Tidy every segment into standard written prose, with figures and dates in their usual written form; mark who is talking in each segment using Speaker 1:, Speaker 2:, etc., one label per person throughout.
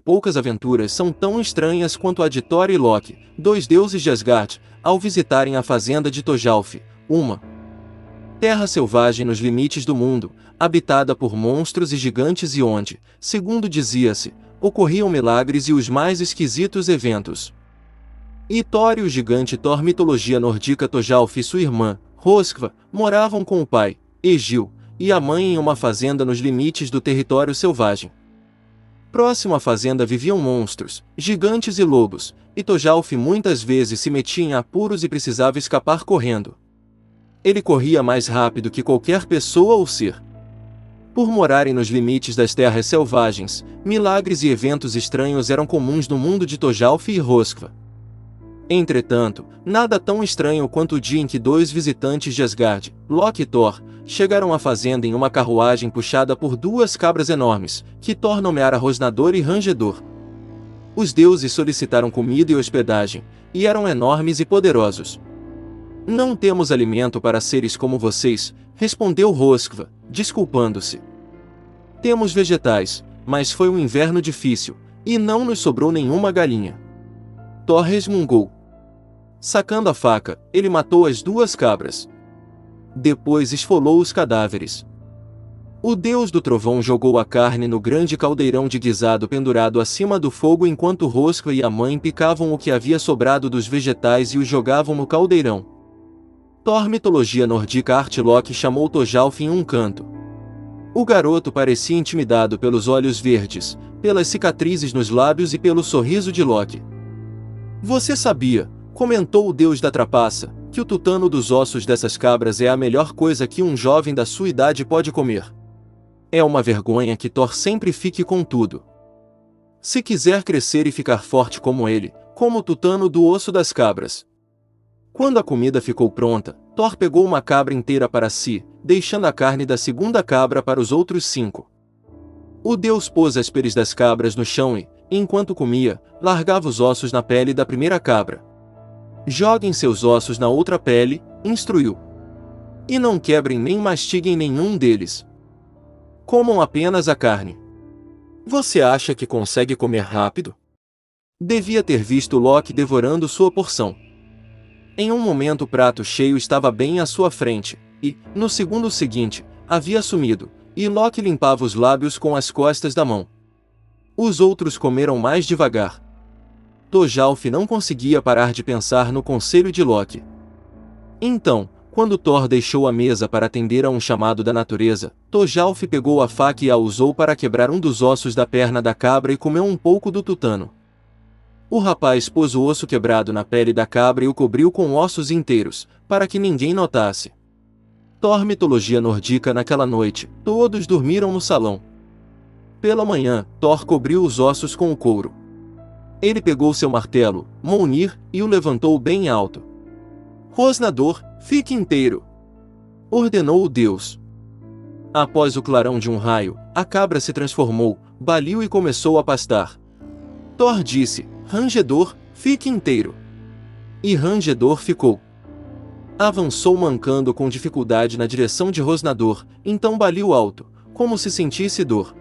Speaker 1: poucas aventuras são tão estranhas quanto a de Thor e Loki, dois deuses de Asgard, ao visitarem a fazenda de Thorjalf, uma terra selvagem nos limites do mundo, habitada por monstros e gigantes e onde, segundo dizia-se, ocorriam milagres e os mais esquisitos eventos. E Thor e o gigante Thor, mitologia nórdica. Thorjalf e sua irmã, Röskva, moravam com o pai, Egil, e a mãe em uma fazenda nos limites do território selvagem. Próximo à fazenda viviam monstros, gigantes e lobos, e Thorjalf muitas vezes se metia em apuros e precisava escapar correndo. Ele corria mais rápido que qualquer pessoa ou ser. Por morarem nos limites das terras selvagens, milagres e eventos estranhos eram comuns no mundo de Thorjalf e Röskva. Entretanto, nada tão estranho quanto o dia em que dois visitantes de Asgard, Loki e Thor, chegaram à fazenda em uma carruagem puxada por duas cabras enormes, que Thor nomeara Rosnador e Rangedor. Os deuses solicitaram comida e hospedagem, e eram enormes e poderosos. Não temos alimento para seres como vocês, respondeu Röskva, desculpando-se. Temos vegetais, mas foi um inverno difícil, e não nos sobrou nenhuma galinha. Thor resmungou. Sacando a faca, ele matou as duas cabras. Depois esfolou os cadáveres. O deus do trovão jogou a carne no grande caldeirão de guisado pendurado acima do fogo enquanto Röskva e a mãe picavam o que havia sobrado dos vegetais e os jogavam no caldeirão. Thor, mitologia nórdica. Loki chamou Thorjalf em um canto. O garoto parecia intimidado pelos olhos verdes, pelas cicatrizes nos lábios e pelo sorriso de Loki. Você sabia, comentou o deus da trapaça, que o tutano dos ossos dessas cabras é a melhor coisa que um jovem da sua idade pode comer. É uma vergonha que Thor sempre fique com tudo. Se quiser crescer e ficar forte como ele, coma o tutano do osso das cabras. Quando a comida ficou pronta, Thor pegou uma cabra inteira para si, deixando a carne da segunda cabra para os outros 5. O deus pôs as peles das cabras no chão e, enquanto comia, largava os ossos na pele da primeira cabra. Joguem seus ossos na outra pele, instruiu. E não quebrem nem mastiguem nenhum deles. Comam apenas a carne. Você acha que consegue comer rápido? Devia ter visto Loki devorando sua porção. Em um momento o prato cheio estava bem à sua frente, e, no segundo seguinte, havia sumido, e Loki limpava os lábios com as costas da mão. Os outros comeram mais devagar. Thorjalf não conseguia parar de pensar no conselho de Loki. Então, quando Thor deixou a mesa para atender a um chamado da natureza, Thorjalf pegou a faca e a usou para quebrar um dos ossos da perna da cabra e comeu um pouco do tutano. O rapaz pôs o osso quebrado na pele da cabra e o cobriu com ossos inteiros, para que ninguém notasse. Thor, mitologia nórdica. Naquela noite, todos dormiram no salão. Pela manhã, Thor cobriu os ossos com o couro. Ele pegou seu martelo, Mjolnir, e o levantou bem alto. Rosnador, fique inteiro! Ordenou o deus. Após o clarão de um raio, a cabra se transformou, baliu e começou a pastar. Thor disse, Rangedor, fique inteiro. E Rangedor ficou. Avançou mancando com dificuldade na direção de Rosnador, então baliu alto, como se sentisse dor.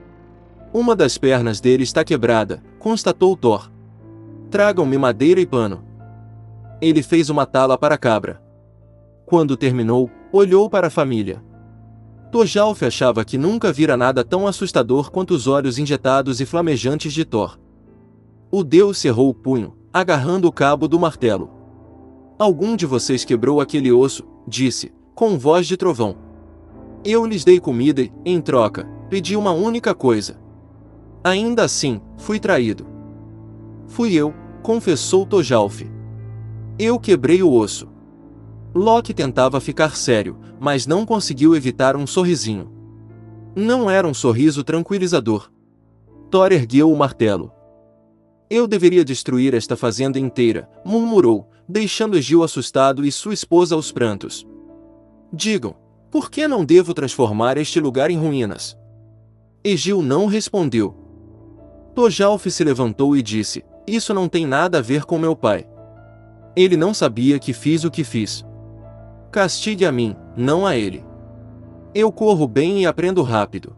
Speaker 1: Uma das pernas dele está quebrada, constatou Thor. Tragam-me madeira e pano. Ele fez uma tala para a cabra. Quando terminou, olhou para a família. Thorjalf achava que nunca vira nada tão assustador quanto os olhos injetados e flamejantes de Thor. O deus cerrou o punho, agarrando o cabo do martelo. Algum de vocês quebrou aquele osso, disse, com voz de trovão. Eu lhes dei comida e, em troca, pedi uma única coisa. Ainda assim, fui traído. Fui eu, confessou Thorjalf. Eu quebrei o osso. Loki tentava ficar sério, mas não conseguiu evitar um sorrisinho. Não era um sorriso tranquilizador. Thor ergueu o martelo. Eu deveria destruir esta fazenda inteira, murmurou, deixando Egil assustado e sua esposa aos prantos. Digam, por que não devo transformar este lugar em ruínas? Egil não respondeu. Thorjalf se levantou e disse, isso não tem nada a ver com meu pai. Ele não sabia que fiz o que fiz. Castigue a mim, não a ele. Eu corro bem e aprendo rápido.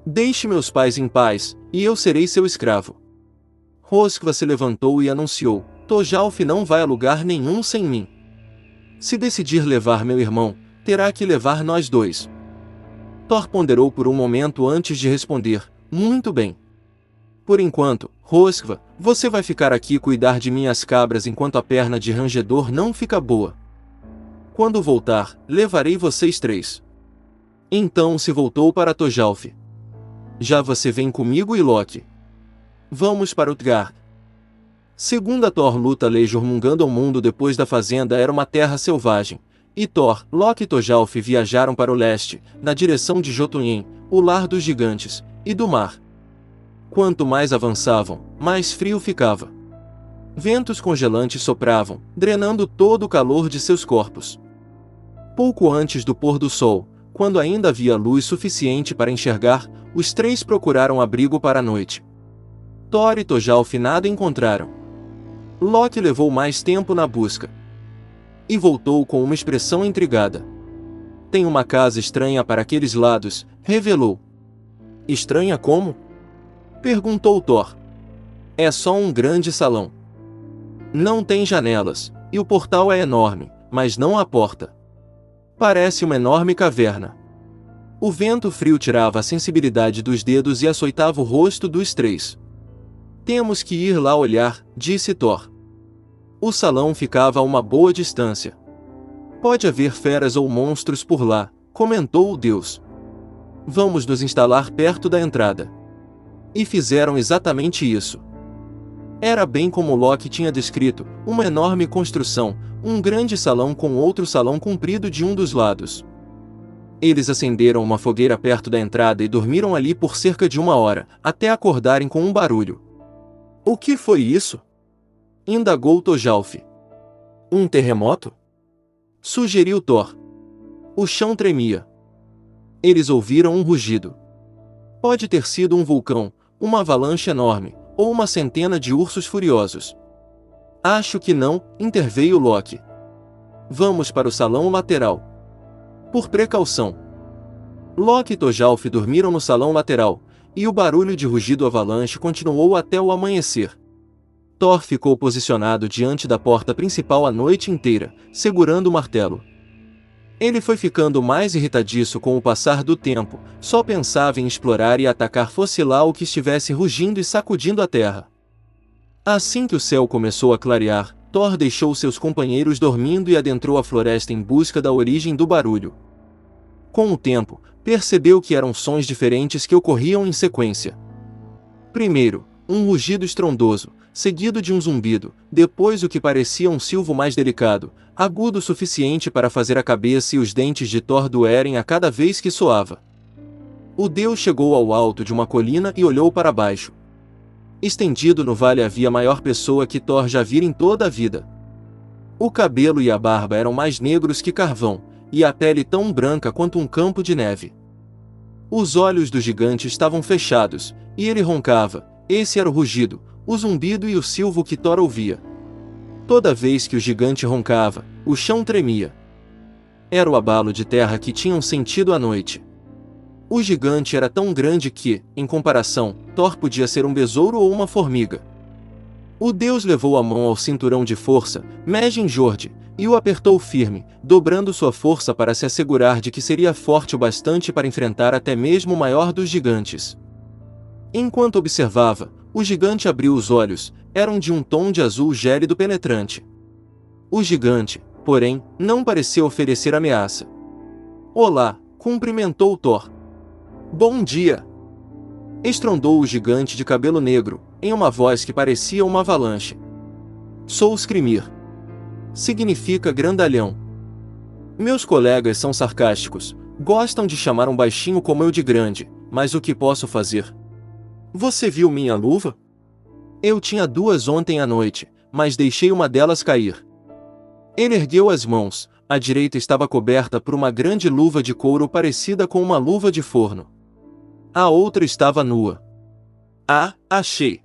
Speaker 1: Deixe meus pais em paz, e eu serei seu escravo. Rosqva se levantou e anunciou: Thorjalf não vai a lugar nenhum sem mim. Se decidir levar meu irmão, terá que levar nós dois. Thor ponderou por um momento antes de responder: muito bem. Por enquanto, Rosqva, você vai ficar aqui cuidar de minhas cabras enquanto a perna de rangedor não fica boa. Quando voltar, levarei vocês três. Então se voltou para Thorjalf. Já você vem comigo e Loki. Vamos para Utgard. Segundo a Thor luta lei Jormungand ao mundo depois da fazenda era uma terra selvagem, e Thor, Loki e Thorjalf viajaram para o leste, na direção de Jotunheim, o lar dos gigantes, e do mar. Quanto mais avançavam, mais frio ficava. Ventos congelantes sopravam, drenando todo o calor de seus corpos. Pouco antes do pôr do sol, quando ainda havia luz suficiente para enxergar, os três procuraram abrigo para a noite. Thor e Thorjalf nada encontraram. Loki levou mais tempo na busca. E voltou com uma expressão intrigada. Tem uma casa estranha para aqueles lados, revelou. Estranha como? Perguntou Thor. É só um grande salão. Não tem janelas, e o portal é enorme, mas não há porta. Parece uma enorme caverna. O vento frio tirava a sensibilidade dos dedos e açoitava o rosto dos três. Temos que ir lá olhar, disse Thor. O salão ficava a uma boa distância. Pode haver feras ou monstros por lá, comentou o deus. Vamos nos instalar perto da entrada. E fizeram exatamente isso. Era bem como Loki tinha descrito, uma enorme construção, um grande salão com outro salão comprido de um dos lados. Eles acenderam uma fogueira perto da entrada e dormiram ali por cerca de 1 hora, até acordarem com um barulho. O que foi isso? Indagou Thorjalf. Um terremoto? Sugeriu Thor. O chão tremia. Eles ouviram um rugido. Pode ter sido um vulcão, uma avalanche enorme, ou uma centena de ursos furiosos. Acho que não, interveio Loki. Vamos para o salão lateral. Por precaução. Loki e Thorjalf dormiram no salão lateral, e o barulho de rugido avalanche continuou até o amanhecer. Thor ficou posicionado diante da porta principal a noite inteira, segurando o martelo. Ele foi ficando mais irritadiço com o passar do tempo, só pensava em explorar e atacar fosse lá o que estivesse rugindo e sacudindo a terra. Assim que o céu começou a clarear, Thor deixou seus companheiros dormindo e adentrou a floresta em busca da origem do barulho. Com o tempo, percebeu que eram sons diferentes que ocorriam em sequência. Primeiro, um rugido estrondoso, seguido de um zumbido, depois o que parecia um silvo mais delicado, agudo o suficiente para fazer a cabeça e os dentes de Thor doerem a cada vez que soava. O deus chegou ao alto de uma colina e olhou para baixo. Estendido no vale havia a maior pessoa que Thor já vira em toda a vida. O cabelo e a barba eram mais negros que carvão, e a pele tão branca quanto um campo de neve. Os olhos do gigante estavam fechados, e ele roncava. Esse era o rugido, o zumbido e o silvo que Thor ouvia. Toda vez que o gigante roncava, o chão tremia. Era o abalo de terra que tinham sentido à noite. O gigante era tão grande que, em comparação, Thor podia ser um besouro ou uma formiga. O deus levou a mão ao cinturão de força, Megingjord, e o apertou firme, dobrando sua força para se assegurar de que seria forte o bastante para enfrentar até mesmo o maior dos gigantes. Enquanto observava, o gigante abriu os olhos, eram de um tom de azul gélido penetrante. O gigante, porém, não parecia oferecer ameaça. Olá, cumprimentou Thor. Bom dia! Estrondou o gigante de cabelo negro, em uma voz que parecia uma avalanche. Sou Skrimir. Significa grandalhão. Meus colegas são sarcásticos, gostam de chamar um baixinho como eu de grande, mas o que posso fazer? Você viu minha luva? Eu tinha 2 ontem à noite, mas deixei uma delas cair. Ele ergueu as mãos, a direita estava coberta por uma grande luva de couro parecida com uma luva de forno. A outra estava nua. Ah, achei!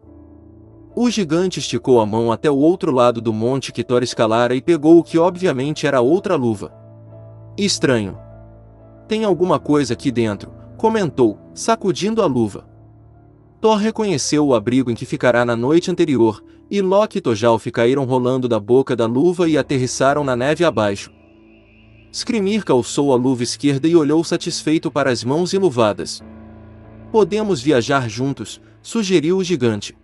Speaker 1: O gigante esticou a mão até o outro lado do monte que Thor escalara e pegou o que obviamente era outra luva. Estranho. Tem alguma coisa aqui dentro, comentou, sacudindo a luva. Thor reconheceu o abrigo em que ficará na noite anterior, e Loki e Thorjalf caíram rolando da boca da luva e aterrissaram na neve abaixo. Skrimir calçou a luva esquerda e olhou satisfeito para as mãos iluvadas. Podemos viajar juntos, sugeriu o gigante.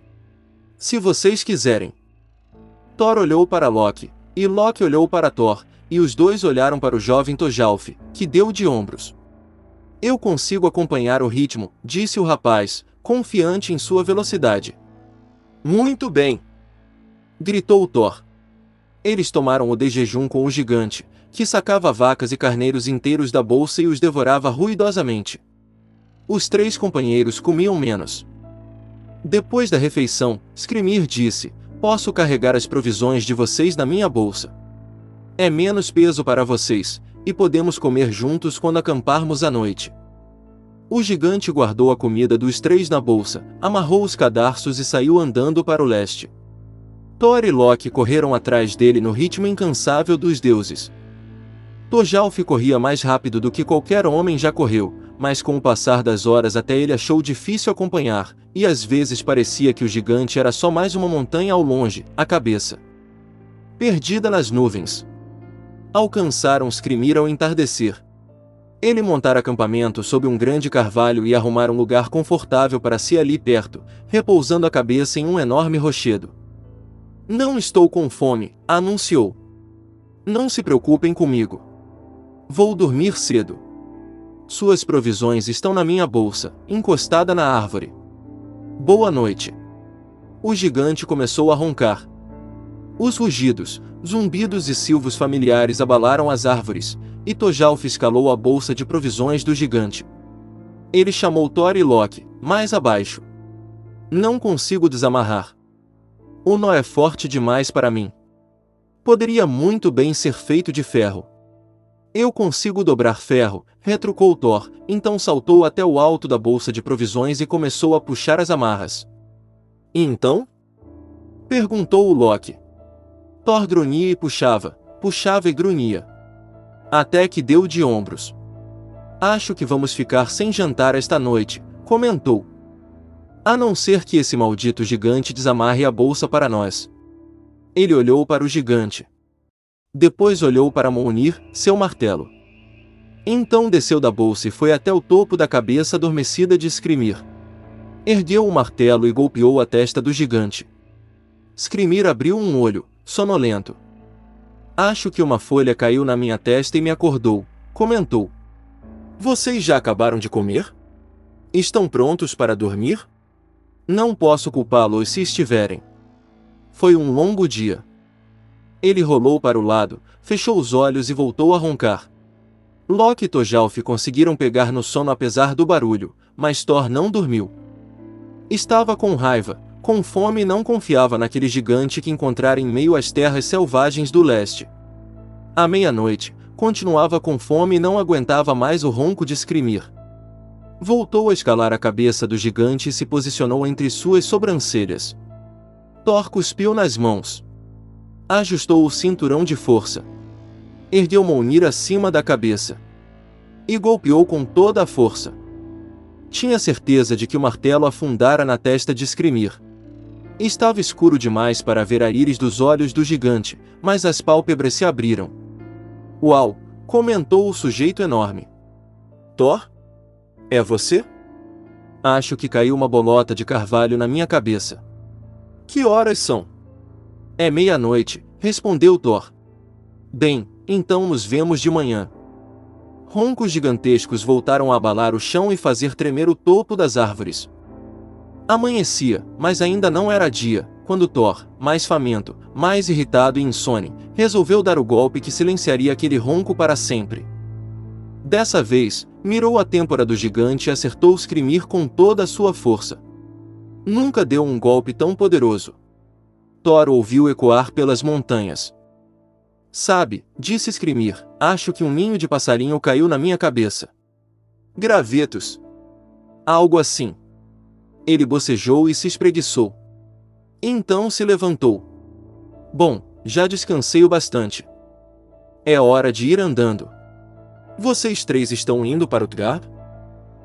Speaker 1: Se vocês quiserem. Thor olhou para Loki, e Loki olhou para Thor, e os dois olharam para o jovem Thorjalf, que deu de ombros. Eu consigo acompanhar o ritmo, disse o rapaz, confiante em sua velocidade. Muito bem! Gritou Thor. Eles tomaram o de jejum com o gigante, que sacava vacas e carneiros inteiros da bolsa e os devorava ruidosamente. Os três companheiros comiam menos. Depois da refeição, Skrimir disse: posso carregar as provisões de vocês na minha bolsa. É menos peso para vocês, e podemos comer juntos quando acamparmos à noite. O gigante guardou a comida dos três na bolsa, amarrou os cadarços e saiu andando para o leste. Thor e Loki correram atrás dele no ritmo incansável dos deuses. Thorjalf corria mais rápido do que qualquer homem já correu, mas com o passar das horas até ele achou difícil acompanhar, e às vezes parecia que o gigante era só mais uma montanha ao longe, a cabeça perdida nas nuvens. Alcançaram Skrimir ao entardecer. Ele montara acampamento sob um grande carvalho e arrumara um lugar confortável para si ali perto, repousando a cabeça em um enorme rochedo. Não estou com fome, anunciou. Não se preocupem comigo. Vou dormir cedo. Suas provisões estão na minha bolsa, encostada na árvore. Boa noite. O gigante começou a roncar. Os rugidos, zumbidos e silvos familiares abalaram as árvores, e Thorjalf escalou a bolsa de provisões do gigante. Ele chamou Thor e Loki, mais abaixo. Não consigo desamarrar. O nó é forte demais para mim. Poderia muito bem ser feito de ferro. Eu consigo dobrar ferro, retrucou Thor, então saltou até o alto da bolsa de provisões e começou a puxar as amarras. E então? Perguntou o Loki. Thor grunhia e puxava e grunhia. Até que deu de ombros. Acho que vamos ficar sem jantar esta noite, comentou. A não ser que esse maldito gigante desamarre a bolsa para nós. Ele olhou para o gigante. Depois olhou para Mjolnir, seu martelo. Então desceu da bolsa e foi até o topo da cabeça adormecida de Skrimir. Ergueu o martelo e golpeou a testa do gigante. Skrimir abriu um olho, sonolento. Acho que uma folha caiu na minha testa e me acordou, comentou. Vocês já acabaram de comer? Estão prontos para dormir? Não posso culpá-los se estiverem. Foi um longo dia. Ele rolou para o lado, fechou os olhos e voltou a roncar. Loki e Thorjalf conseguiram pegar no sono apesar do barulho, mas Thor não dormiu. Estava com raiva, com fome e não confiava naquele gigante que encontrara em meio às terras selvagens do leste. À meia-noite, continuava com fome e não aguentava mais o ronco de Skrimir. Voltou a escalar a cabeça do gigante e se posicionou entre suas sobrancelhas. Thor cuspiu nas mãos. Ajustou o cinturão de força. Ergueu Mjolnir acima da cabeça. E golpeou com toda a força. Tinha certeza de que o martelo afundara na testa de Skrimir. Estava escuro demais para ver a íris dos olhos do gigante, mas as pálpebras se abriram. Uau! Comentou o sujeito enorme. Thor? É você? Acho que caiu uma bolota de carvalho na minha cabeça. Que horas são? É meia-noite, respondeu Thor. Bem, então nos vemos de manhã. Roncos gigantescos voltaram a abalar o chão e fazer tremer o topo das árvores. Amanhecia, mas ainda não era dia, quando Thor, mais faminto, mais irritado e insone, resolveu dar o golpe que silenciaria aquele ronco para sempre. Dessa vez, mirou a têmpora do gigante e acertou Skrimir com toda a sua força. Nunca deu um golpe tão poderoso. Thor ouviu ecoar pelas montanhas. Sabe, disse Skrimir, acho que um ninho de passarinho caiu na minha cabeça. Gravetos. Algo assim. Ele bocejou e se espreguiçou. Então se levantou. Bom, já descansei o bastante. É hora de ir andando. Vocês três estão indo para Utgard?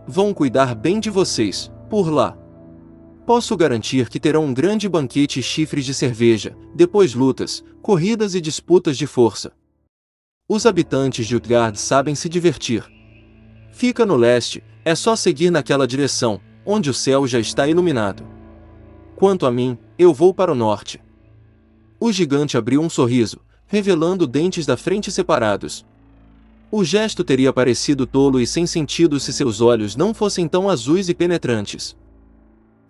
Speaker 1: Vão cuidar bem de vocês, por lá. Posso garantir que terão um grande banquete e chifres de cerveja, depois lutas, corridas e disputas de força. Os habitantes de Utgard sabem se divertir. Fica no leste, é só seguir naquela direção, onde o céu já está iluminado. Quanto a mim, eu vou para o norte. O gigante abriu um sorriso, revelando dentes da frente separados. O gesto teria parecido tolo e sem sentido se seus olhos não fossem tão azuis e penetrantes.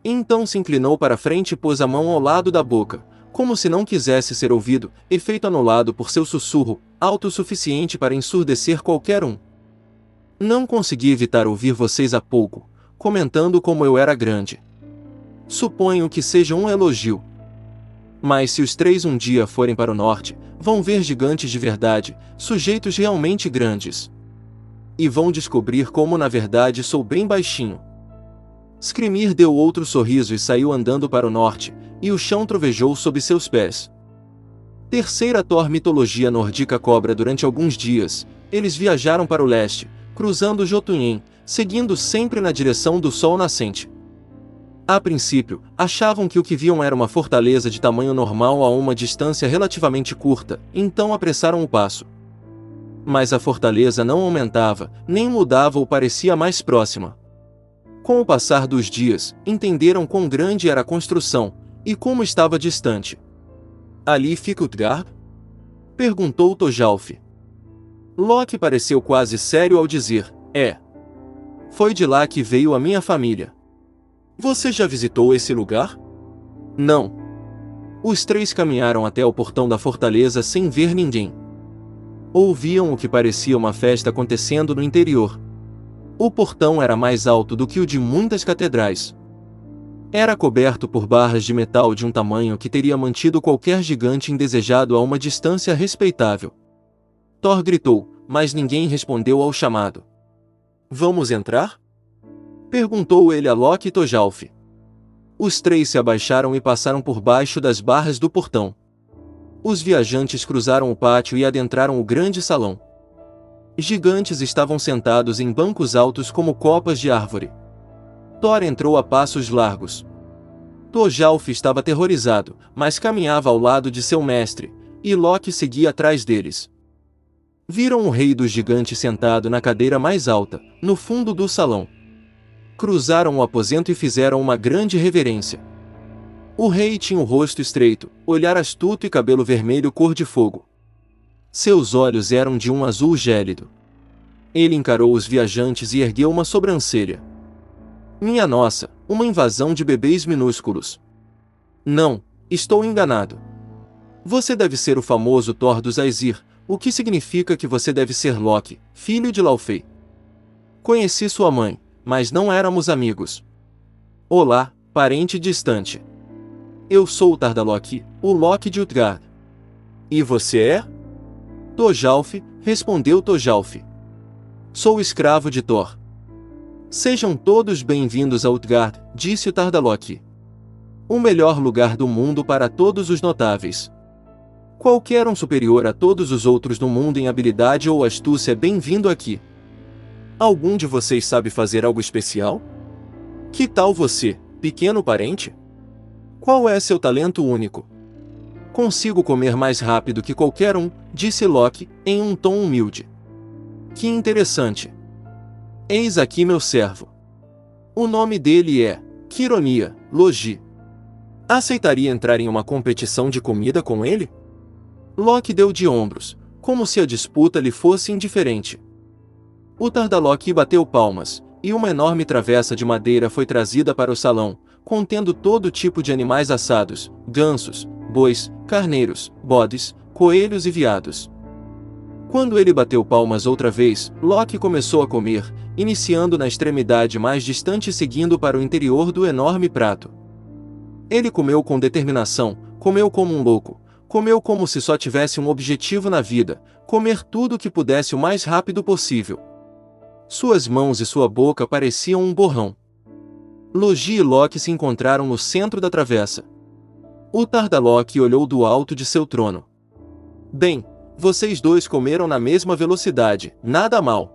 Speaker 1: Então se inclinou para frente e pôs a mão ao lado da boca, como se não quisesse ser ouvido, efeito anulado por seu sussurro, alto o suficiente para ensurdecer qualquer um. Não consegui evitar ouvir vocês há pouco, comentando como eu era grande. Suponho que seja um elogio. Mas se os três um dia forem para o norte, vão ver gigantes de verdade, sujeitos realmente grandes. E vão descobrir como na verdade sou bem baixinho. Skrimir deu outro sorriso e saiu andando para o norte, e o chão trovejou sob seus pés. Terceira Thor mitologia nórdica cobra durante alguns dias, eles viajaram para o leste, cruzando Jotunheim, seguindo sempre na direção do sol nascente. A princípio, achavam que o que viam era uma fortaleza de tamanho normal a uma distância relativamente curta, então apressaram o passo. Mas a fortaleza não aumentava, nem mudava ou parecia mais próxima. Com o passar dos dias, entenderam quão grande era a construção, e como estava distante. Ali fica Utgard? Perguntou Thorjalf. Loki pareceu quase sério ao dizer, é. Foi de lá que veio a minha família. Você já visitou esse lugar? Não. Os três caminharam até o portão da fortaleza sem ver ninguém. Ouviam o que parecia uma festa acontecendo no interior. O portão era mais alto do que o de muitas catedrais. Era coberto por barras de metal de um tamanho que teria mantido qualquer gigante indesejado a uma distância respeitável. Thor gritou, mas ninguém respondeu ao chamado. Vamos entrar? Perguntou ele a Loki e Thorjalf. Os três se abaixaram e passaram por baixo das barras do portão. Os viajantes cruzaram o pátio e adentraram o grande salão. Gigantes estavam sentados em bancos altos como copas de árvore. Thor entrou a passos largos. Thorjalf estava aterrorizado, mas caminhava ao lado de seu mestre, e Loki seguia atrás deles. Viram o rei dos gigantes sentado na cadeira mais alta, no fundo do salão. Cruzaram o aposento e fizeram uma grande reverência. O rei tinha o rosto estreito, olhar astuto e cabelo vermelho cor de fogo. Seus olhos eram de um azul gélido. Ele encarou os viajantes e ergueu uma sobrancelha. Minha nossa, uma invasão de bebês minúsculos. Não, estou enganado. Você deve ser o famoso Thor dos Aesir, o que significa que você deve ser Loki, filho de Laufey. Conheci sua mãe, mas não éramos amigos. Olá, parente distante. Eu sou o Tardaloki, o Loki de Utgard. E você é? Thorjalf, respondeu Thorjalf. Sou escravo de Thor. Sejam todos bem-vindos a Utgard, disse o Tardaloki. O melhor lugar do mundo para todos os notáveis. Qualquer um superior a todos os outros no mundo em habilidade ou astúcia é bem-vindo aqui. Algum de vocês sabe fazer algo especial? Que tal você, pequeno parente? Qual é seu talento único? Consigo comer mais rápido que qualquer um, disse Loki, em um tom humilde. Que interessante. Eis aqui meu servo. O nome dele é, que ironia, Logi. Aceitaria entrar em uma competição de comida com ele? Loki deu de ombros, como se a disputa lhe fosse indiferente. O Tardaloki bateu palmas, e uma enorme travessa de madeira foi trazida para o salão, contendo todo tipo de animais assados, gansos, bois, carneiros, bodes, coelhos e veados. Quando ele bateu palmas outra vez, Loki começou a comer, iniciando na extremidade mais distante e seguindo para o interior do enorme prato. Ele comeu com determinação, comeu como um louco, comeu como se só tivesse um objetivo na vida, comer tudo o que pudesse o mais rápido possível. Suas mãos e sua boca pareciam um borrão. Logi e Loki se encontraram no centro da travessa. O Tardaloki olhou do alto de seu trono. Bem, vocês dois comeram na mesma velocidade, nada mal.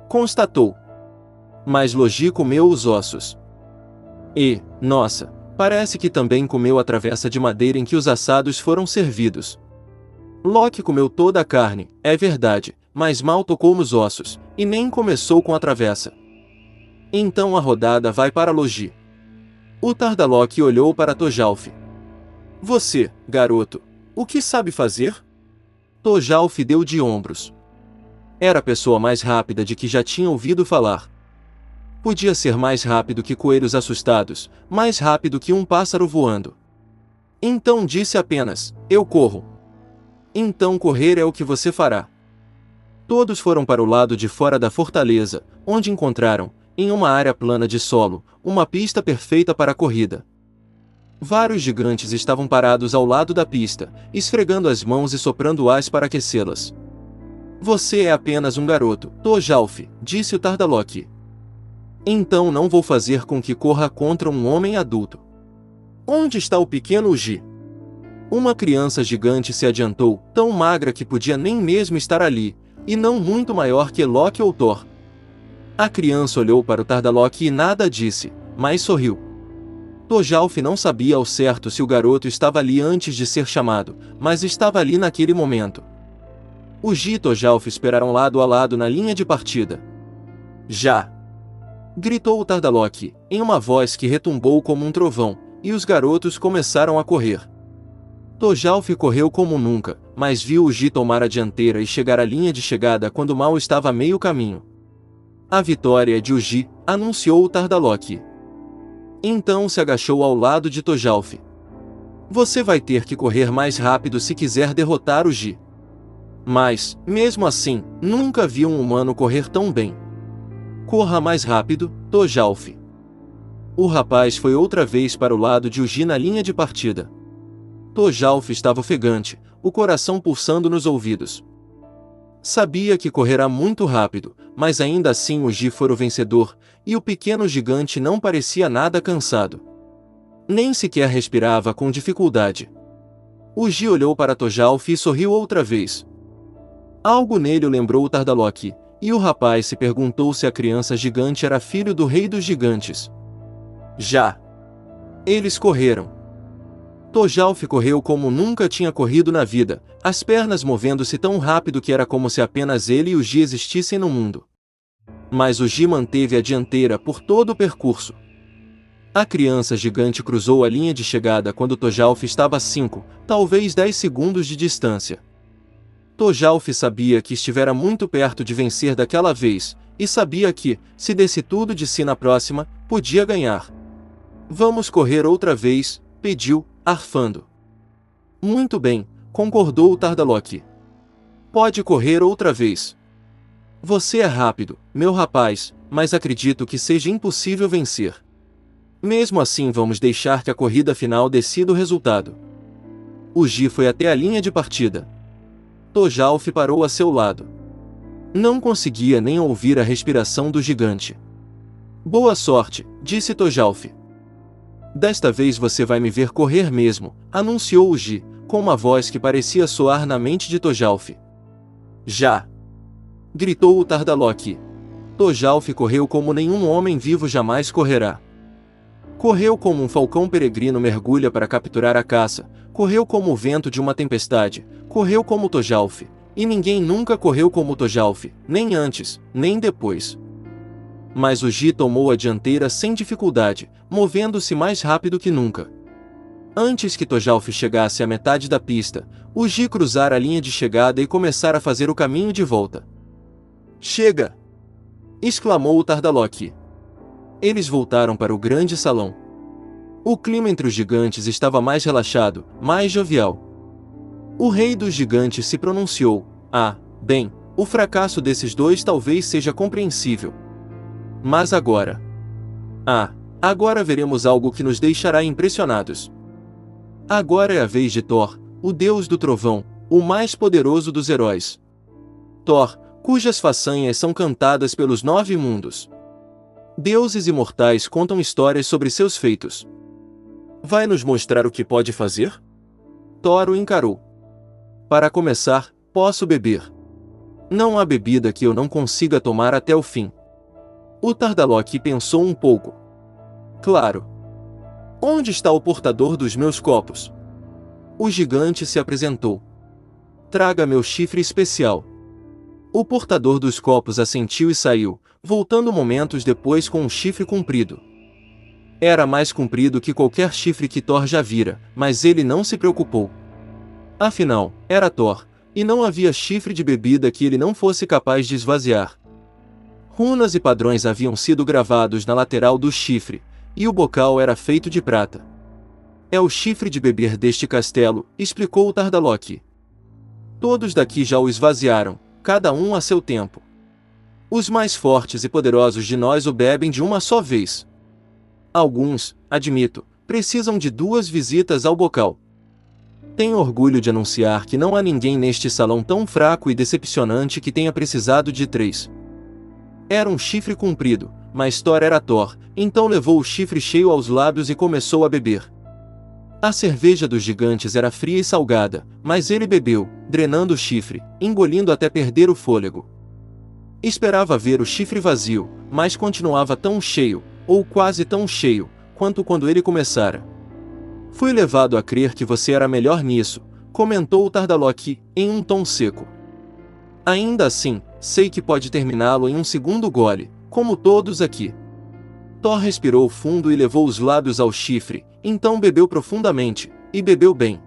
Speaker 1: Constatou. Mas Logi comeu os ossos. E, nossa, parece que também comeu a travessa de madeira em que os assados foram servidos. Loki comeu toda a carne, é verdade, mas mal tocou nos ossos, e nem começou com a travessa. Então a rodada vai para Logi. O Tardalok olhou para Tojalf. Você, garoto, o que sabe fazer? Tojalf deu de ombros. Era a pessoa mais rápida de que já tinha ouvido falar. Podia ser mais rápido que coelhos assustados, mais rápido que um pássaro voando. Então disse apenas, eu corro. Então correr é o que você fará. Todos foram para o lado de fora da fortaleza, onde encontraram, em uma área plana de solo, uma pista perfeita para a corrida. Vários gigantes estavam parados ao lado da pista, esfregando as mãos e soprando ás para aquecê-las. Você é apenas um garoto, Tojalf, disse o Tardalok. Então não vou fazer com que corra contra um homem adulto. Onde está o pequeno Uji? Uma criança gigante se adiantou, tão magra que podia nem mesmo estar ali, e não muito maior que Loki ou Thor. A criança olhou para o Tardalok e nada disse, mas sorriu. Tojalf não sabia ao certo se o garoto estava ali antes de ser chamado, mas estava ali naquele momento. Uji e Tojalf esperaram lado a lado na linha de partida. Já! Gritou o Tardalok, em uma voz que retumbou como um trovão, e os garotos começaram a correr. Tojalf correu como nunca, mas viu Uji tomar a dianteira e chegar à linha de chegada quando mal estava a meio caminho. A vitória é de Uji, anunciou o Tardalok. Então se agachou ao lado de Tojalf. Você vai ter que correr mais rápido se quiser derrotar Uji. Mas, mesmo assim, nunca vi um humano correr tão bem. Corra mais rápido, Tojalf. O rapaz foi outra vez para o lado de Uji na linha de partida. Tojalf estava ofegante, o coração pulsando nos ouvidos. Sabia que correrá muito rápido, mas ainda assim Uji foi o vencedor, e o pequeno gigante não parecia nada cansado. Nem sequer respirava com dificuldade. Uji olhou para Tojalf e sorriu outra vez. Algo nele o lembrou o Tardalok, e o rapaz se perguntou se a criança gigante era filho do rei dos gigantes. Já! Eles correram. Tojalf correu como nunca tinha corrido na vida, as pernas movendo-se tão rápido que era como se apenas ele e Uji existissem no mundo. Mas Uji manteve a dianteira por todo o percurso. A criança gigante cruzou a linha de chegada quando Tojalf estava a 5, talvez 10 segundos de distância. Tojalf sabia que estivera muito perto de vencer daquela vez, e sabia que, se desse tudo de si na próxima, podia ganhar. Vamos correr outra vez, pediu, arfando. Muito bem, concordou o Tardalok. Pode correr outra vez. Você é rápido, meu rapaz, mas acredito que seja impossível vencer. Mesmo assim vamos deixar que a corrida final decida o resultado. Uji foi até a linha de partida. Tojalf parou a seu lado. Não conseguia nem ouvir a respiração do gigante. Boa sorte, disse Tojalf. Desta vez você vai me ver correr mesmo, anunciou Uji, com uma voz que parecia soar na mente de Tojalf. Já! Gritou o Tardalok. Tojalf correu como nenhum homem vivo jamais correrá. Correu como um falcão peregrino mergulha para capturar a caça, correu como o vento de uma tempestade, correu como Tojalf, e ninguém nunca correu como Tojalf, nem antes, nem depois. Mas Uji tomou a dianteira sem dificuldade, movendo-se mais rápido que nunca. Antes que Tojalf chegasse à metade da pista, Uji cruzara a linha de chegada e começara a fazer o caminho de volta. Chega! Exclamou o Tardalok. Eles voltaram para o grande salão. O clima entre os gigantes estava mais relaxado, mais jovial. O rei dos gigantes se pronunciou. Ah, bem, o fracasso desses dois talvez seja compreensível. Mas agora... agora veremos algo que nos deixará impressionados. Agora é a vez de Thor, o deus do trovão, o mais poderoso dos heróis. Thor, cujas façanhas são cantadas pelos 9 mundos. Deuses imortais contam histórias sobre seus feitos. Vai nos mostrar o que pode fazer? Thor o encarou. Para começar, posso beber. Não há bebida que eu não consiga tomar até o fim. O Tardalok pensou um pouco. Claro. Onde está o portador dos meus copos? O gigante se apresentou. Traga meu chifre especial. O portador dos copos assentiu e saiu, voltando momentos depois com um chifre comprido. Era mais comprido que qualquer chifre que Thor já vira, mas ele não se preocupou. Afinal, era Thor, e não havia chifre de bebida que ele não fosse capaz de esvaziar. Runas e padrões haviam sido gravados na lateral do chifre, e o bocal era feito de prata. É o chifre de beber deste castelo, explicou o Tardalok. Todos daqui já o esvaziaram, cada um a seu tempo. Os mais fortes e poderosos de nós o bebem de uma só vez. Alguns, admito, precisam de 2 visitas ao bocal. Tenho orgulho de anunciar que não há ninguém neste salão tão fraco e decepcionante que tenha precisado de 3. Era um chifre comprido, mas Thor era Thor, então levou o chifre cheio aos lábios e começou a beber. A cerveja dos gigantes era fria e salgada, mas ele bebeu, drenando o chifre, engolindo até perder o fôlego. Esperava ver o chifre vazio, mas continuava tão cheio, ou quase tão cheio, quanto quando ele começara. Fui levado a crer que você era melhor nisso, comentou o Tardalok, em um tom seco. Ainda assim, sei que pode terminá-lo em um segundo gole, como todos aqui. Thor respirou fundo e levou os lábios ao chifre, então bebeu profundamente, e bebeu bem.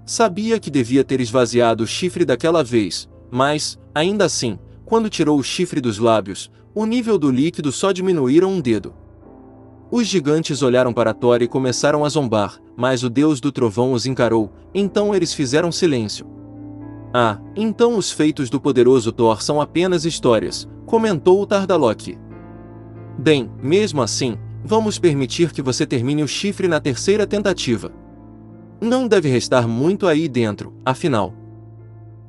Speaker 1: Sabia que devia ter esvaziado o chifre daquela vez, mas, ainda assim, quando tirou o chifre dos lábios, o nível do líquido só diminuíram um dedo. Os gigantes olharam para Thor e começaram a zombar, mas o deus do trovão os encarou, então eles fizeram silêncio. Ah, então os feitos do poderoso Thor são apenas histórias, comentou o Tardalok. Bem, mesmo assim, vamos permitir que você termine o chifre na 3ª tentativa. Não deve restar muito aí dentro, afinal.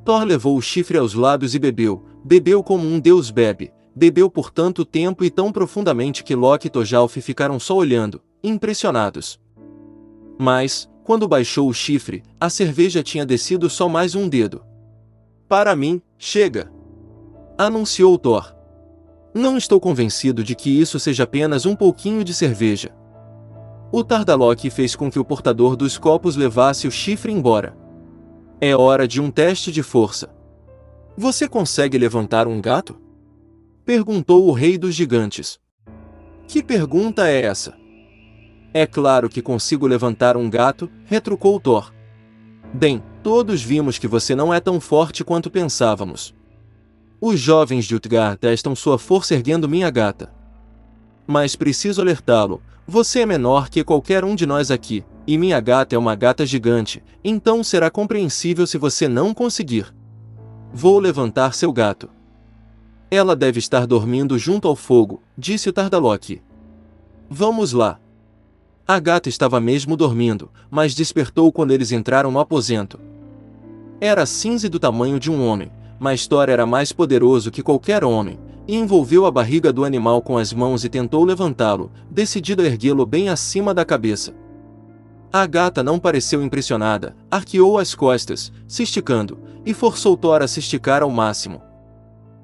Speaker 1: Thor levou o chifre aos lábios e bebeu como um deus bebe, bebeu por tanto tempo e tão profundamente que Loki e Thorjalf ficaram só olhando, impressionados. Mas, quando baixou o chifre, a cerveja tinha descido só mais um dedo. Para mim, chega! Anunciou Thor. Não estou convencido de que isso seja apenas um pouquinho de cerveja. O Tardalok fez com que o portador dos copos levasse o chifre embora. É hora de um teste de força. Você consegue levantar um gato? Perguntou o rei dos gigantes. Que pergunta é essa? É claro que consigo levantar um gato, retrucou Thor. Bem, todos vimos que você não é tão forte quanto pensávamos. Os jovens de Utgard testam sua força erguendo minha gata. Mas preciso alertá-lo, você é menor que qualquer um de nós aqui, e minha gata é uma gata gigante, então será compreensível se você não conseguir. Vou levantar seu gato. Ela deve estar dormindo junto ao fogo, disse o Tardalok. Vamos lá. A gata estava mesmo dormindo, mas despertou quando eles entraram no aposento. Era cinza e do tamanho de um homem, mas Thor era mais poderoso que qualquer homem, e envolveu a barriga do animal com as mãos e tentou levantá-lo, decidido a erguê-lo bem acima da cabeça. A gata não pareceu impressionada, arqueou as costas, se esticando, e forçou Thor a se esticar ao máximo.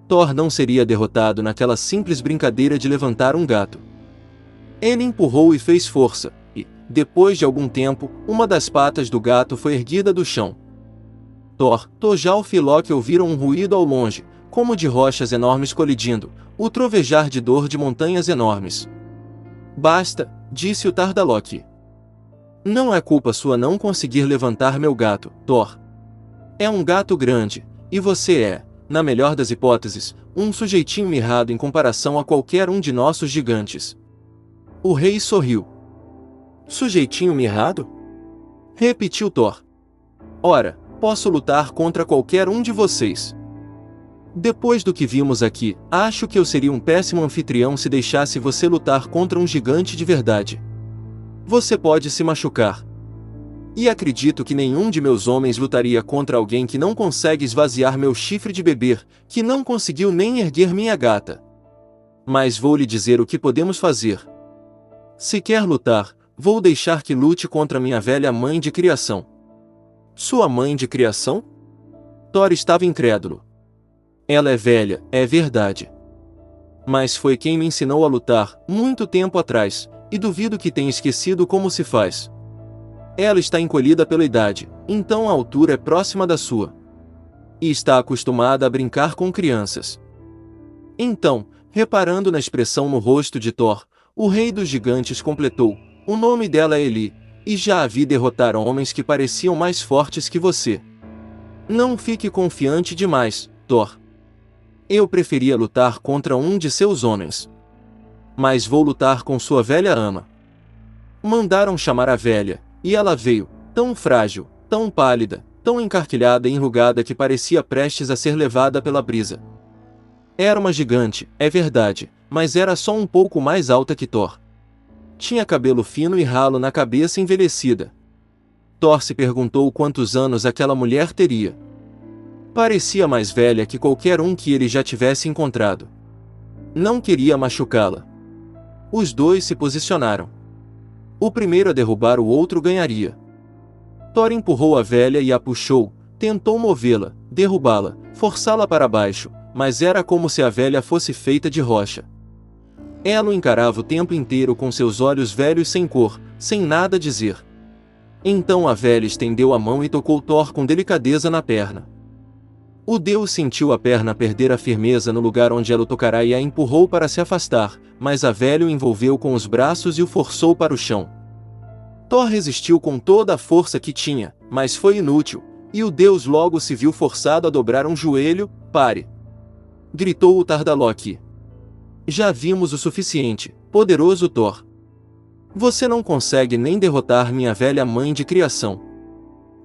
Speaker 1: Thor não seria derrotado naquela simples brincadeira de levantar um gato. Ele empurrou e fez força, e, depois de algum tempo, uma das patas do gato foi erguida do chão. Thor, Thorjalf e Loki ouviram um ruído ao longe, como de rochas enormes colidindo, o trovejar de dor de montanhas enormes. Basta, disse o Tardalok. Não é culpa sua não conseguir levantar meu gato, Thor. É um gato grande, e você é, na melhor das hipóteses, um sujeitinho mirrado em comparação a qualquer um de nossos gigantes. O rei sorriu. Sujeitinho mirrado? Repetiu Thor. Ora, posso lutar contra qualquer um de vocês. Depois do que vimos aqui, acho que eu seria um péssimo anfitrião se deixasse você lutar contra um gigante de verdade. Você pode se machucar. E acredito que nenhum de meus homens lutaria contra alguém que não consegue esvaziar meu chifre de beber, que não conseguiu nem erguer minha gata. Mas vou lhe dizer o que podemos fazer. Se quer lutar, vou deixar que lute contra minha velha mãe de criação. Sua mãe de criação? Thor estava incrédulo. Ela é velha, é verdade. Mas foi quem me ensinou a lutar, muito tempo atrás, e duvido que tenha esquecido como se faz. Ela está encolhida pela idade, então a altura é próxima da sua. E está acostumada a brincar com crianças. Então, reparando na expressão no rosto de Thor, o rei dos gigantes completou: o nome dela é Eli, e já a vi derrotar homens que pareciam mais fortes que você. Não fique confiante demais, Thor. Eu preferia lutar contra um de seus homens. Mas vou lutar com sua velha ama. Mandaram chamar a velha, e ela veio, tão frágil, tão pálida, tão encarquilhada e enrugada que parecia prestes a ser levada pela brisa. Era uma gigante, é verdade, mas era só um pouco mais alta que Thor. Tinha cabelo fino e ralo na cabeça envelhecida. Thor se perguntou quantos anos aquela mulher teria. Parecia mais velha que qualquer um que ele já tivesse encontrado. Não queria machucá-la. Os dois se posicionaram. O primeiro a derrubar o outro ganharia. Thor empurrou a velha e a puxou, tentou movê-la, derrubá-la, forçá-la para baixo, mas era como se a velha fosse feita de rocha. Ela o encarava o tempo inteiro com seus olhos velhos sem cor, sem nada a dizer. Então a velha estendeu a mão e tocou Thor com delicadeza na perna. O deus sentiu a perna perder a firmeza no lugar onde ela o tocara e a empurrou para se afastar, mas a velha o envolveu com os braços e o forçou para o chão. Thor resistiu com toda a força que tinha, mas foi inútil, e o deus logo se viu forçado a dobrar um joelho. Pare! Gritou o Tardaloki. Já vimos o suficiente, poderoso Thor. Você não consegue nem derrotar minha velha mãe de criação.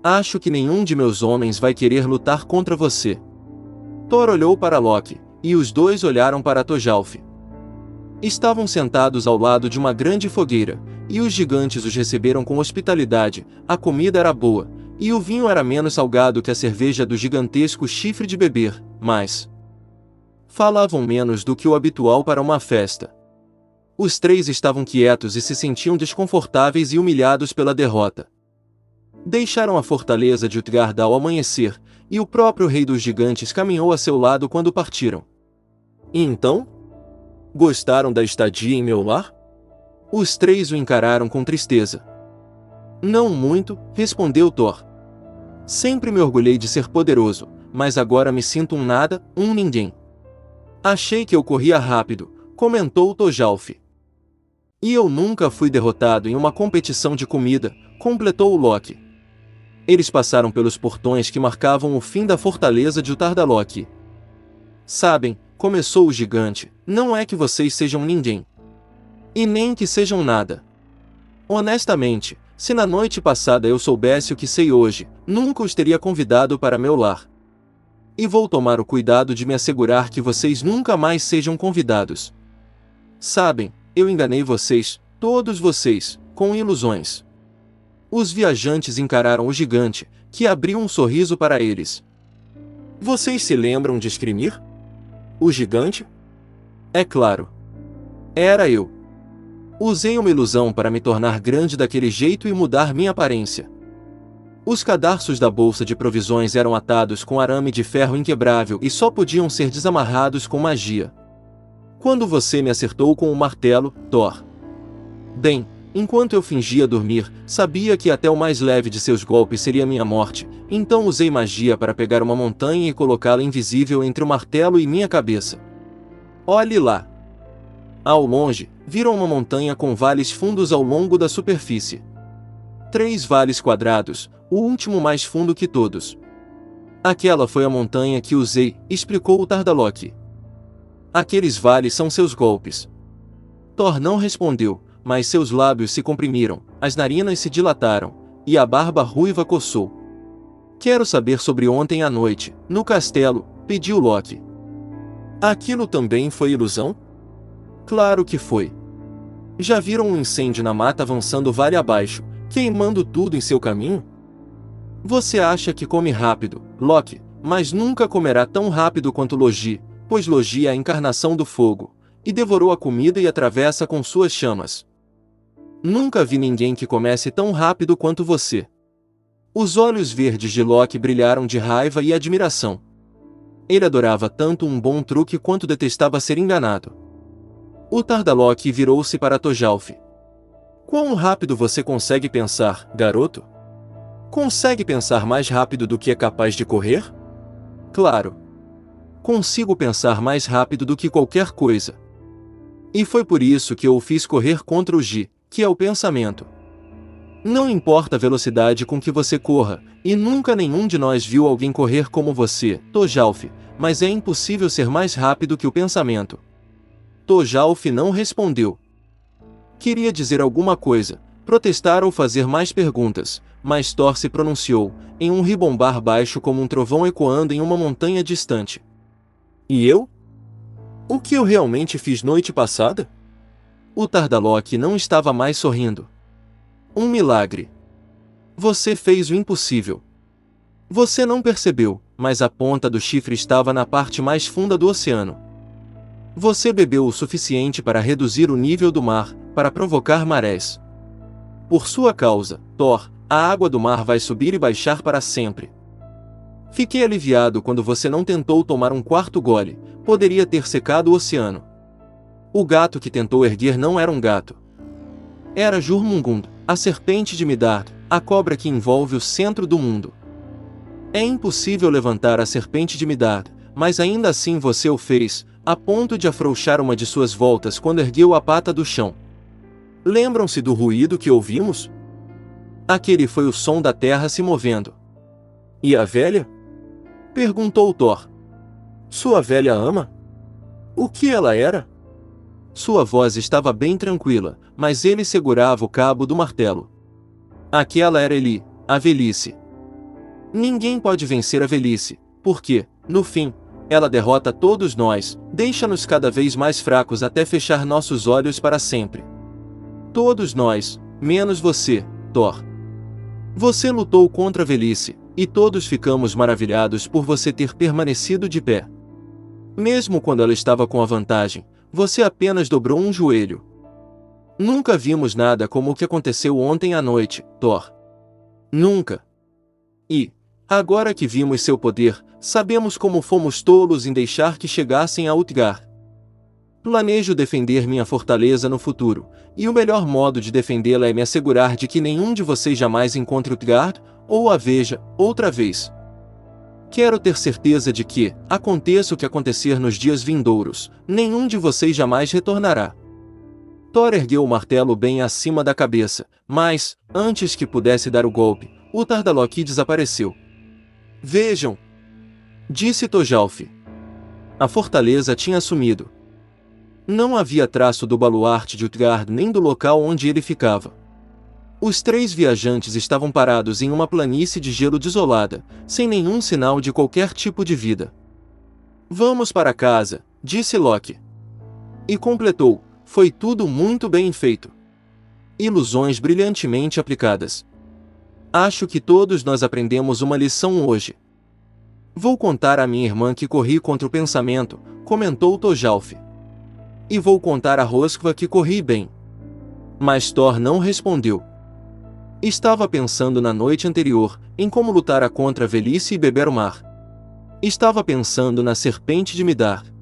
Speaker 1: Acho que nenhum de meus homens vai querer lutar contra você. Thor olhou para Loki, e os dois olharam para Thorjalf. Estavam sentados ao lado de uma grande fogueira, e os gigantes os receberam com hospitalidade. A comida era boa, e o vinho era menos salgado que a cerveja do gigantesco chifre de beber, mas falavam menos do que o habitual para uma festa. Os três estavam quietos e se sentiam desconfortáveis e humilhados pela derrota. Deixaram a fortaleza de Utgard ao amanhecer, e o próprio rei dos gigantes caminhou a seu lado quando partiram. E então? Gostaram da estadia em meu lar? Os três o encararam com tristeza. Não muito, respondeu Thor. Sempre me orgulhei de ser poderoso, mas agora me sinto um nada, um ninguém. Achei que eu corria rápido, comentou Thorjalf. E eu nunca fui derrotado em uma competição de comida, completou o Loki. Eles passaram pelos portões que marcavam o fim da fortaleza de Tardaloki. Sabem, começou o gigante, não é que vocês sejam ninguém. E nem que sejam nada. Honestamente, se na noite passada eu soubesse o que sei hoje, nunca os teria convidado para meu lar. E vou tomar o cuidado de me assegurar que vocês nunca mais sejam convidados. Sabem, eu enganei vocês, todos vocês, com ilusões. Os viajantes encararam o gigante, que abriu um sorriso para eles. Vocês se lembram de Skrimir? O gigante? É claro. Era eu. Usei uma ilusão para me tornar grande daquele jeito e mudar minha aparência. Os cadarços da bolsa de provisões eram atados com arame de ferro inquebrável e só podiam ser desamarrados com magia. Quando você me acertou com o martelo, Thor. Bem, enquanto eu fingia dormir, sabia que até o mais leve de seus golpes seria minha morte, então usei magia para pegar uma montanha e colocá-la invisível entre o martelo e minha cabeça. Olhe lá! Ao longe, viram uma montanha com vales fundos ao longo da superfície. 3 vales quadrados, o último mais fundo que todos. Aquela foi a montanha que usei, explicou o Tardaloki. Aqueles vales são seus golpes. Thor não respondeu, mas seus lábios se comprimiram, as narinas se dilataram, e a barba ruiva coçou. Quero saber sobre ontem à noite, no castelo, pediu Loki. Aquilo também foi ilusão? Claro que foi. Já viram um incêndio na mata avançando vale abaixo, queimando tudo em seu caminho? Você acha que come rápido, Loki, mas nunca comerá tão rápido quanto Logi, pois Logi é a encarnação do fogo, e devorou a comida e atravessa com suas chamas. Nunca vi ninguém que comece tão rápido quanto você. Os olhos verdes de Loki brilharam de raiva e admiração. Ele adorava tanto um bom truque quanto detestava ser enganado. O Tardaloki virou-se para Thorjalf. Quão rápido você consegue pensar, garoto? Consegue pensar mais rápido do que é capaz de correr? Claro. Consigo pensar mais rápido do que qualquer coisa. E foi por isso que eu o fiz correr contra o G, que é o pensamento. Não importa a velocidade com que você corra, e nunca nenhum de nós viu alguém correr como você, Tojalf, mas é impossível ser mais rápido que o pensamento. Tojalf não respondeu. Queria dizer alguma coisa, protestar ou fazer mais perguntas, mas Thor se pronunciou, em um ribombar baixo como um trovão ecoando em uma montanha distante. E eu? O que eu realmente fiz noite passada? O Tardalok não estava mais sorrindo. Um milagre. Você fez o impossível. Você não percebeu, mas a ponta do chifre estava na parte mais funda do oceano. Você bebeu o suficiente para reduzir o nível do mar, para provocar marés. Por sua causa, Thor, a água do mar vai subir e baixar para sempre. Fiquei aliviado quando você não tentou tomar um quarto gole, poderia ter secado o oceano. O gato que tentou erguer não era um gato. Era Jurmungund, a serpente de Midgard, a cobra que envolve o centro do mundo. É impossível levantar a serpente de Midgard, mas ainda assim você o fez, a ponto de afrouxar uma de suas voltas quando ergueu a pata do chão. Lembram-se do ruído que ouvimos? Aquele foi o som da terra se movendo. E a velha? Perguntou Thor. Sua velha ama? O que ela era? Sua voz estava bem tranquila, mas ele segurava o cabo do martelo. Aquela era Eli, a velhice. Ninguém pode vencer a velhice, porque, no fim, ela derrota todos nós, deixa-nos cada vez mais fracos até fechar nossos olhos para sempre. Todos nós, menos você, Thor. Você lutou contra a velhice, e todos ficamos maravilhados por você ter permanecido de pé. Mesmo quando ela estava com a vantagem, você apenas dobrou um joelho. Nunca vimos nada como o que aconteceu ontem à noite, Thor. Nunca. E, agora que vimos seu poder, sabemos como fomos tolos em deixar que chegassem a Utgard. Planejo defender minha fortaleza no futuro, e o melhor modo de defendê-la é me assegurar de que nenhum de vocês jamais encontre Utgard, ou a veja, outra vez. Quero ter certeza de que, aconteça o que acontecer nos dias vindouros, nenhum de vocês jamais retornará. Thor ergueu o martelo bem acima da cabeça, mas, antes que pudesse dar o golpe, o Tardalok desapareceu. Vejam! Disse Tojalf. A fortaleza tinha sumido. Não havia traço do baluarte de Utgard nem do local onde ele ficava. Os três viajantes estavam parados em uma planície de gelo desolada, sem nenhum sinal de qualquer tipo de vida. Vamos para casa, disse Loki. E completou, foi tudo muito bem feito. Ilusões brilhantemente aplicadas. Acho que todos nós aprendemos uma lição hoje. Vou contar à minha irmã que corri contra o pensamento, comentou Tojalf. E vou contar a Rosquva que corri bem. Mas Thor não respondeu. Estava pensando na noite anterior, em como lutar contra a velhice e beber o mar. Estava pensando na serpente de Midgard.